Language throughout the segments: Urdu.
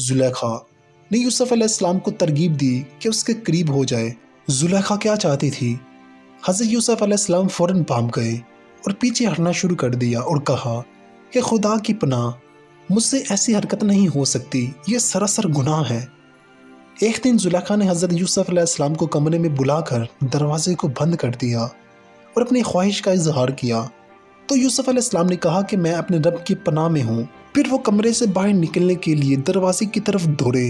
زلیخا نے یوسف علیہ السلام کو ترغیب دی کہ اس کے قریب ہو جائے۔ زلیخا کیا چاہتی تھی؟ حضرت یوسف علیہ السلام فوراً بھاگ گئے اور پیچھے ہٹنا شروع کر دیا اور کہا کہ خدا کی پناہ، مجھ سے ایسی حرکت نہیں ہو سکتی، یہ سراسر گناہ ہے۔ ایک دن زلیخا نے حضرت یوسف علیہ السلام کو کمرے میں بلا کر دروازے کو بند کر دیا اور اپنی خواہش کا اظہار کیا، تو یوسف علیہ السلام نے کہا کہ میں اپنے رب کی پناہ میں ہوں۔ پھر وہ کمرے سے باہر نکلنے کے لیے دروازے کی طرف دوڑے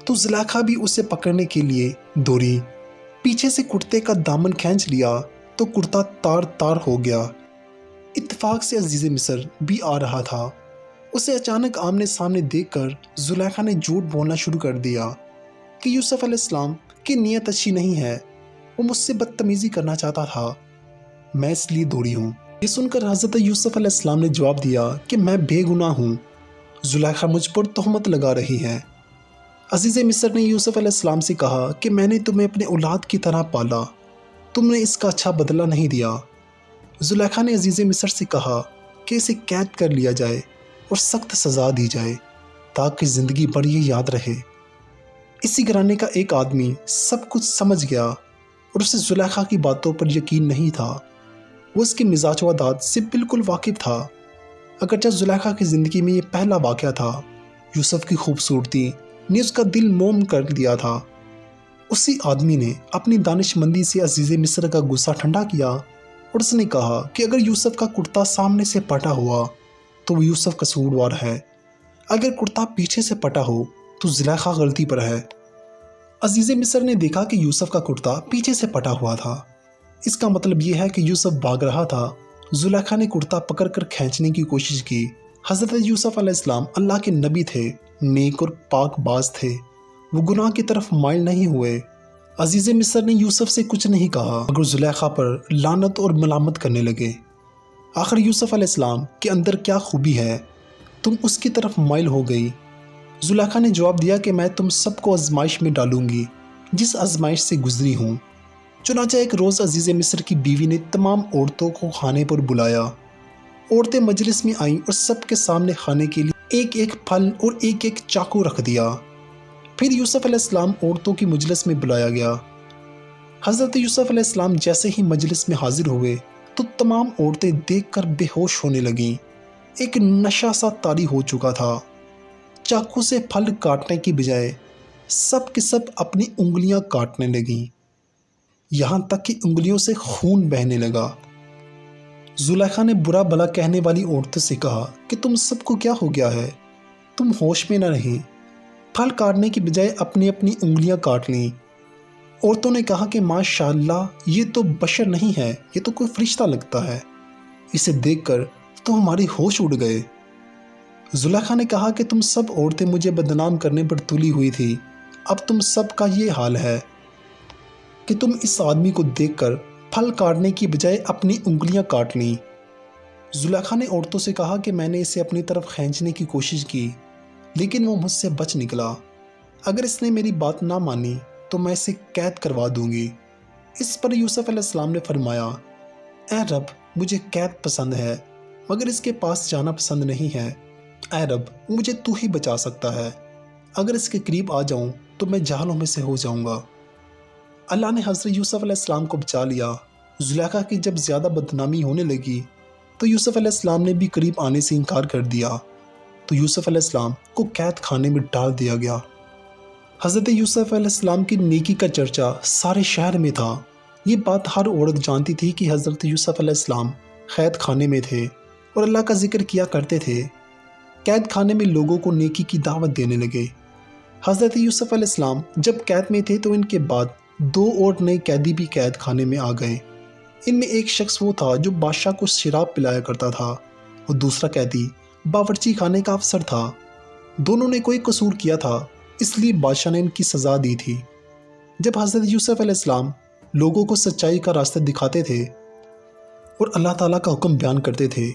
تو زلیخا بھی اسے پکڑنے کے لیے دوڑی۔ پیچھے سے کرتے کا دامن کھینچ لیا تو کرتا تار تار ہو گیا۔ اتفاق سے عزیز مصر بھی آ رہا تھا۔ اسے اچانک آمنے سامنے دیکھ کر زلیخا نے جھوٹ بولنا شروع کر دیا کہ یوسف علیہ السلام کی نیت اچھی نہیں ہے، وہ مجھ سے بدتمیزی کرنا چاہتا تھا، میں اس لیے دوڑی ہوں۔ یہ سن کر حضرت یوسف علیہ السلام نے جواب دیا کہ میں بے گناہ ہوں، زلیخا مجھ پر تہمت لگا رہی ہے۔ عزیز مصر نے یوسف علیہ السلام سے کہا کہ میں نے تمہیں اپنے اولاد کی طرح پالا، تم نے اس کا اچھا بدلہ نہیں دیا۔ زلیخا نے عزیز مصر سے کہا کہ اسے قید کر لیا جائے اور سخت سزا دی جائے تاکہ زندگی بھر یہ یاد رہے۔ اسی گھرانے کا ایک آدمی سب کچھ سمجھ گیا اور اسے زلیخا کی باتوں پر یقین نہیں تھا، وہ اس کے مزاج و عادات سے بالکل واقف تھا۔ اگرچہ زلیخا کی زندگی میں یہ پہلا واقعہ تھا، یوسف کی خوبصورتی نے اس کا دل موم کر دیا تھا۔ اسی آدمی نے اپنی دانش مندی سے عزیز مصر کا غصہ ٹھنڈا کیا اور اس نے کہا کہ اگر یوسف کا کرتا سامنے سے پٹا ہوا تو وہ یوسف قصوروار ہے، اگر کرتا پیچھے سے پٹا ہو تو زلیخا غلطی پر ہے۔ عزیز مصر نے دیکھا کہ یوسف کا کرتا پیچھے سے پٹا ہوا تھا، اس کا مطلب یہ ہے کہ یوسف بھاگ رہا تھا۔ زلیخا نے کرتا پکڑ کر کھینچنے کی کوشش کی۔ حضرت یوسف علیہ السلام اللہ کے نبی تھے، نیک اور پاک باز تھے، وہ گناہ کی طرف مائل نہیں ہوئے۔ عزیز مصر نے یوسف سے کچھ نہیں کہا مگر زلیخا پر لعنت اور ملامت کرنے لگے۔ آخر یوسف علیہ السلام کے اندر کیا خوبی ہے، تم اس کی طرف مائل ہو گئی۔ زلیخا نے جواب دیا کہ میں تم سب کو آزمائش میں ڈالوں گی جس آزمائش سے گزری ہوں۔ چنانچہ ایک روز عزیز مصر کی بیوی نے تمام عورتوں کو کھانے پر بلایا۔ عورتیں مجلس میں آئیں اور سب کے سامنے کھانے کے لیے ایک ایک پھل اور ایک ایک چاقو رکھ دیا۔ پھر یوسف علیہ السلام عورتوں کی مجلس میں بلایا گیا۔ حضرت یوسف علیہ السلام جیسے ہی مجلس میں حاضر ہوئے تو تمام عورتیں دیکھ کر بے ہوش ہونے لگیں، ایک نشہ سا طاری ہو چکا تھا۔ چاقو سے پھل کاٹنے کی بجائے سب کے سب اپنی انگلیاں کاٹنے لگیں، یہاں تک کہ انگلیوں سے خون بہنے لگا۔ زلیخا نے برا بھلا کہنے والی عورتوں سے کہا کہ تم سب کو کیا ہو گیا ہے، تم ہوش میں نہ رہیں، پھل کاٹنے کی بجائے اپنی اپنی انگلیاں کاٹ لیں۔ عورتوں نے کہا کہ ماشاءاللہ یہ تو بشر نہیں ہے، یہ تو کوئی فرشتہ لگتا ہے، اسے دیکھ کر تو ہماری ہوش اڑ گئے۔ زلیخا نے کہا کہ تم سب عورتیں مجھے بدنام کرنے پر تلی ہوئی تھی، اب تم سب کا یہ حال ہے کہ تم اس آدمی کو دیکھ کر پھل کاٹنے کی بجائے اپنی انگلیاں کاٹ لیں۔ زلیخا نے عورتوں سے کہا کہ میں نے اسے اپنی طرف کھینچنے کی کوشش کی لیکن وہ مجھ سے بچ نکلا، اگر اس نے میری بات نہ مانی تو میں اسے قید کروا دوں گی۔ اس پر یوسف علیہ السلام نے فرمایا، اے رب مجھے قید پسند ہے مگر اس کے پاس جانا پسند نہیں ہے، اے رب مجھے تو ہی بچا سکتا ہے، اگر اس کے قریب آ جاؤں تو میں جہلوں میں سے ہو جاؤں گا۔ اللہ نے حضرت یوسف علیہ السلام کو بچا لیا۔ زلیخا کی جب زیادہ بدنامی ہونے لگی تو یوسف علیہ السلام نے بھی قریب آنے سے انکار کر دیا، تو یوسف علیہ السلام کو قید خانے میں ڈال دیا گیا۔ حضرت یوسف علیہ السلام کی نیکی کا چرچا سارے شہر میں تھا، یہ بات ہر عورت جانتی تھی کہ حضرت یوسف علیہ السلام قید خانے میں تھے اور اللہ کا ذکر کیا کرتے تھے۔ قید خانے میں لوگوں کو نیکی کی دعوت دینے لگے۔ حضرت یوسف علیہ السلام جب قید میں تھے تو ان کے بعد 2 اور نئے قیدی بھی قید خانے میں آ گئے۔ ان میں ایک شخص وہ تھا جو بادشاہ کو شراب پلایا کرتا تھا اور دوسرا قیدی باورچی خانے کا افسر تھا۔ دونوں نے کوئی قصور کیا تھا، اس لیے بادشاہ نے ان کی سزا دی تھی۔ جب حضرت یوسف علیہ السلام لوگوں کو سچائی کا راستہ دکھاتے تھے اور اللہ تعالیٰ کا حکم بیان کرتے تھے،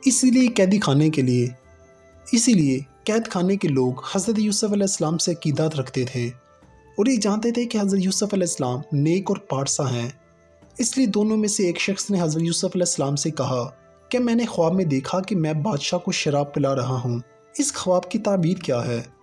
اسی لیے قید خانے کے لوگ حضرت یوسف علیہ السلام سے عقیدت رکھتے تھے اور یہ جانتے تھے کہ حضرت یوسف علیہ السلام نیک اور پارسا ہیں۔ اس لیے دونوں میں سے ایک شخص نے حضرت یوسف علیہ السلام سے کہا کہ میں نے خواب میں دیکھا کہ میں بادشاہ کو شراب پلا رہا ہوں، اس خواب کی تعبیر کیا ہے؟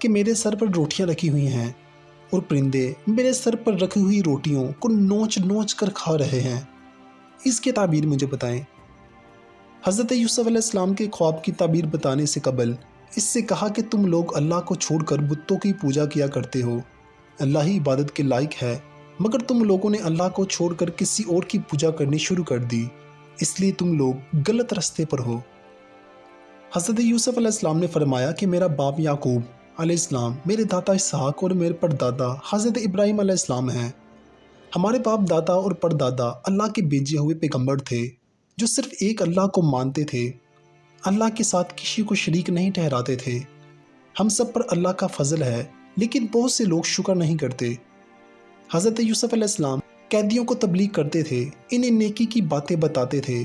کہ میرے سر پر روٹیاں رکھی ہوئی ہیں اور پرندے میرے سر پر رکھی ہوئی روٹیوں کو نوچ نوچ کر کھا رہے ہیں۔ اس کی تعبیر مجھے بتائیں۔ حضرت یوسف علیہ السلام کے خواب کی تعبیر بتانے سے قبل اس سے کہا کہ تم لوگ اللہ کو چھوڑ کر بتوں کی پوجا کیا کرتے ہو، اللہ ہی عبادت کے لائق ہے، مگر تم لوگوں نے اللہ کو چھوڑ کر کسی اور کی پوجا کرنی شروع کر دی، اس لیے تم لوگ غلط راستے پر ہو۔ حضرت یوسف علیہ السلام نے فرمایا کہ میرا باپ یعقوب علیہ السلام، میرے دادا اسحاق اور میرے پردادا حضرت ابراہیم علیہ السلام ہیں۔ ہمارے باپ دادا اور پردادا اللہ کے بھیجے ہوئے پیغمبر تھے جو صرف ایک اللہ کو مانتے تھے، اللہ کے ساتھ کسی کو شریک نہیں ٹھہراتے تھے۔ ہم سب پر اللہ کا فضل ہے، لیکن بہت سے لوگ شکر نہیں کرتے۔ حضرت یوسف علیہ السلام قیدیوں کو تبلیغ کرتے تھے، انہیں نیکی کی باتیں بتاتے تھے۔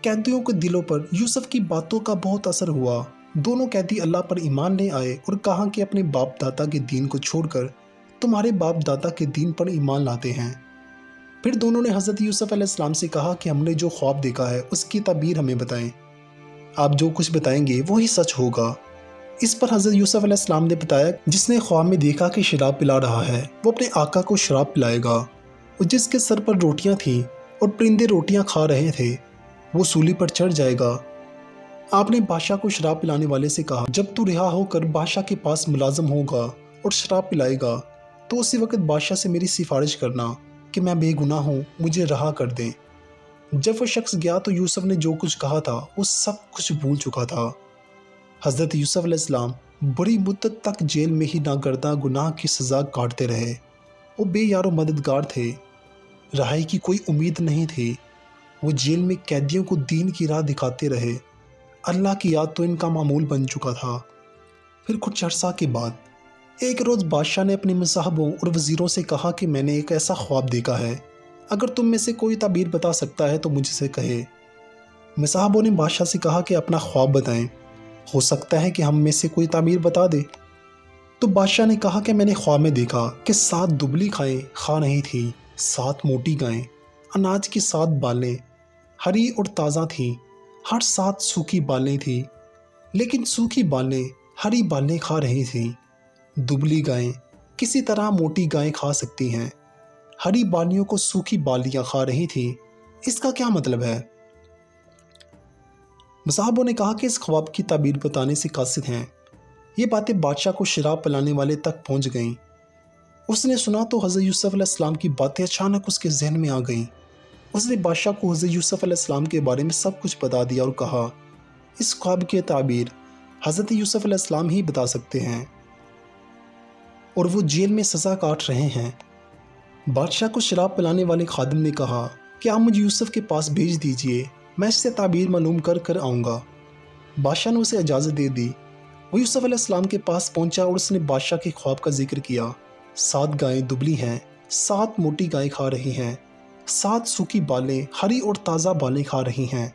قیدیوں کے دلوں پر یوسف کی باتوں کا بہت اثر ہوا۔ دونوں قیدی اللہ پر ایمان لے آئے اور کہا کہ اپنے باپ دادا کے دین کو چھوڑ کر تمہارے باپ دادا کے دین پر ایمان لاتے ہیں۔ پھر دونوں نے حضرت یوسف علیہ السلام سے کہا کہ ہم نے جو خواب دیکھا ہے اس کی تعبیر ہمیں بتائیں، آپ جو کچھ بتائیں گے وہی سچ ہوگا۔ اس پر حضرت یوسف علیہ السلام نے بتایا جس نے خواب میں دیکھا کہ شراب پلا رہا ہے وہ اپنے آقا کو شراب پلائے گا، اور جس کے سر پر روٹیاں تھیں اور پرندے روٹیاں کھا رہے تھے وہ سولی پر چڑھ جائے گا۔ آپ نے بادشاہ کو شراب پلانے والے سے کہا جب تو رہا ہو کر بادشاہ کے پاس ملازم ہوگا اور شراب پلائے گا تو اسی وقت بادشاہ سے میری سفارش کرنا کہ میں بے گناہ ہوں، مجھے رہا کر دیں۔ جب وہ شخص گیا تو یوسف نے جو کچھ کہا تھا وہ سب کچھ بھول چکا تھا۔ حضرت یوسف علیہ السلام بڑی مدت تک جیل میں ہی ناگردہ گناہ کی سزا کاٹتے رہے۔ وہ بے یار و مددگار تھے، رہائی کی کوئی امید نہیں تھی۔ وہ جیل میں قیدیوں کو دین کی راہ دکھاتے رہے۔ اللہ کی یاد تو ان کا معمول بن چکا تھا۔ پھر کچھ عرصہ کے بعد ایک روز بادشاہ نے اپنے مصاحبوں اور وزیروں سے کہا کہ میں نے ایک ایسا خواب دیکھا ہے، اگر تم میں سے کوئی تعبیر بتا سکتا ہے تو مجھ سے کہے۔ مصاحبوں نے بادشاہ سے کہا کہ اپنا خواب بتائیں، ہو سکتا ہے کہ ہم میں سے کوئی تعبیر بتا دے۔ تو بادشاہ نے کہا کہ میں نے خواب میں دیکھا کہ 7 دبلی گائیں کھا رہی تھیں، 7 موٹی گائیں، اناج کی 7 بالیں ہری اور تازہ تھیں، ہر 7 سوکھی بالیں تھیں، لیکن سوکھی بالیں ہری بالیں کھا رہی تھیں۔ دبلی گائیں کسی طرح موٹی گائیں کھا سکتی ہیں، ہری بالیوں کو سوکھی بالیاں کھا رہی تھیں، اس کا کیا مطلب ہے؟ مصاحبوں نے کہا کہ اس خواب کی تعبیر بتانے سے قاصد ہیں۔ یہ باتیں بادشاہ کو شراب پلانے والے تک پہنچ گئیں۔ اس نے سنا تو حضرت یوسف علیہ السلام کی باتیں اچانک اس کے ذہن میں آ گئیں۔ اس نے بادشاہ کو حضرت یوسف علیہ السلام کے بارے میں سب کچھ بتا دیا اور کہا اس خواب کی تعبیر حضرت یوسف علیہ السلام ہی بتا سکتے ہیں، اور وہ جیل میں سزا کاٹ رہے ہیں۔ بادشاہ کو شراب پلانے والے خادم نے کہا کہ آپ مجھے یوسف کے پاس بھیج دیجئے، میں اس سے تعبیر معلوم کر آؤں گا۔ بادشاہ نے اسے اجازت دے دی۔ وہ یوسف علیہ السلام کے پاس پہنچا اور اس نے بادشاہ کے خواب کا ذکر کیا۔ 7 گائیں دبلی ہیں، 7 موٹی گائیں کھا رہی ہیں، 7 سوکھی بالیں ہری اور تازہ بالیں کھا رہی ہیں۔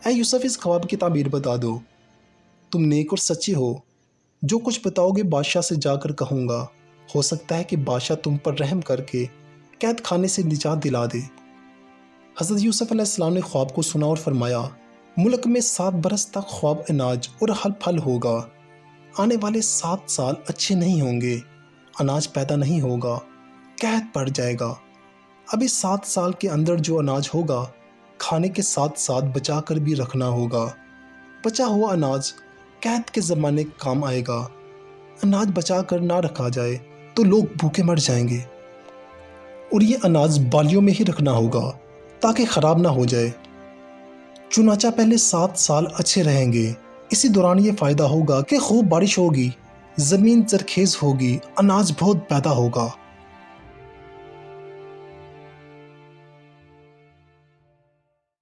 اے یوسف اس خواب کی تعبیر بتا دو، تم نیک اور سچے ہو، جو کچھ بتاؤ گے بادشاہ سے جا کر کہوں گا، ہو سکتا ہے کہ بادشاہ تم پر رحم کر کے قید خانے سے نجات دلا دے۔ حضرت یوسف علیہ السلام نے خواب کو سنا اور فرمایا ملک میں 7 برس تک خواب اناج اور پھل ہوگا، آنے والے 7 سال اچھے نہیں ہوں گے، اناج پیدا نہیں ہوگا، قحط پڑ جائے گا۔ اب اس 7 سال کے اندر جو اناج ہوگا کھانے کے ساتھ ساتھ بچا کر بھی رکھنا ہوگا۔ بچا ہوا اناج قحط کے زمانے کام آئے گا۔ اناج بچا کر نہ رکھا جائے تو لوگ بھوکے مر جائیں گے، اور یہ اناج بالیوں میں ہی رکھنا ہوگا تاکہ خراب نہ ہو جائے۔ چنانچہ پہلے 7 سال اچھے رہیں گے، اسی دوران یہ فائدہ ہوگا کہ خوب بارش ہوگی، زمین زرخیز ہوگی، اناج بہت پیدا ہوگا۔